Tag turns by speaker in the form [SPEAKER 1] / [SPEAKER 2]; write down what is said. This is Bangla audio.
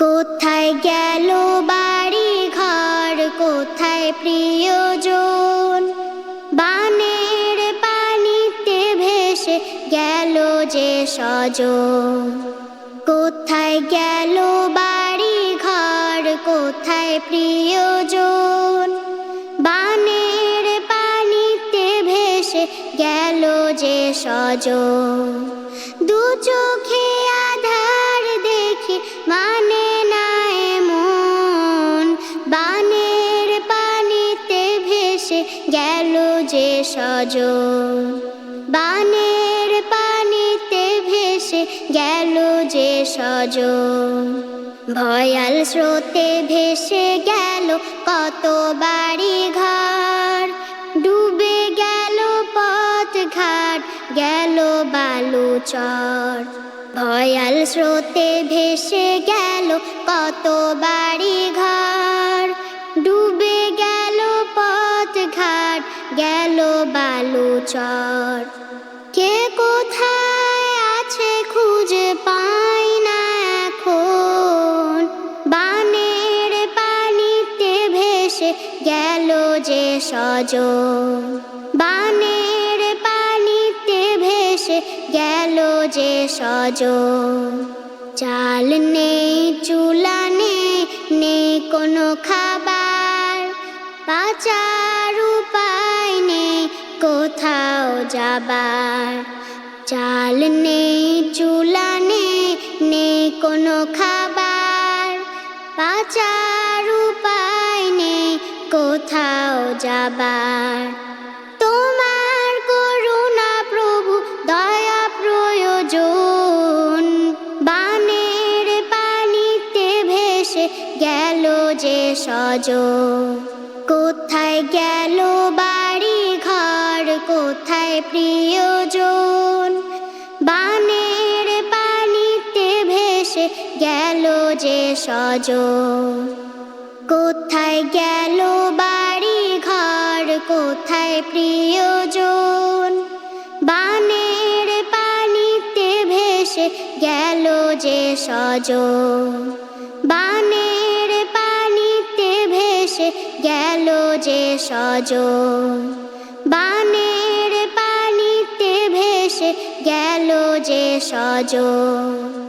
[SPEAKER 1] কোথায় গেল বাড়ি ঘর, কোথায় প্রিয়জন? বানের পানিতে ভেসে গেল যে স্বজন। কোথায় গেল বাড়ি ঘর, কোথায় প্রিয়জন? বানের পানিতে ভেসে গেল যে স্বজন। দু চোখে আধার দেখি মানে না এমন, বানের পানিতে ভেসে গেল যে স্বজন। বানের পানিতে ভেসে গেল যে স্বজন। ভয়াল স্রোতে ভেসে গেল কত বাড়ি ঘর, ডুবে গেল পথ ঘাট, গেল বালু চর। ভয়াল স্রোতে ভেসে গেল কত বাড়ি ঘর, ডুবে গেল পথ ঘাট, গেল বালু চর। কে কোথায় আছে খুঁজে পাই না এখন, বানের পানিতে ভেসে গেল যে স্বজন। বানের পানিতে ভেসে গেল যে স্বজন। চাল নেই, চুলা নেই, নেই কোনো খাবার, বাঁচার উপায় নেই কোথাও যাবার। চাল নেই, চুলা নেই, নেই কোনো খাবার, বাঁচার উপায় নেই কোথাও যাবার। তোমার করুণা প্রভু, দয়া প্রয়োজন। বানের পানিতে ভেসে গেল যে স্বজন। কোথায় গেল বাড়ি ঘর, কোথায় প্রিয়জন? বানের পানিতে ভেসে গেল যে স্বজন। কোথায় গেল বাড়ি ঘর, কোথায় প্রিয়জন? বানের পানিতে ভেসে গেল যে স্বজন। বানের পানিতে ভেসে গেল যে স্বজন। বানের পানিতে ভেসে গেল যে স্বজন।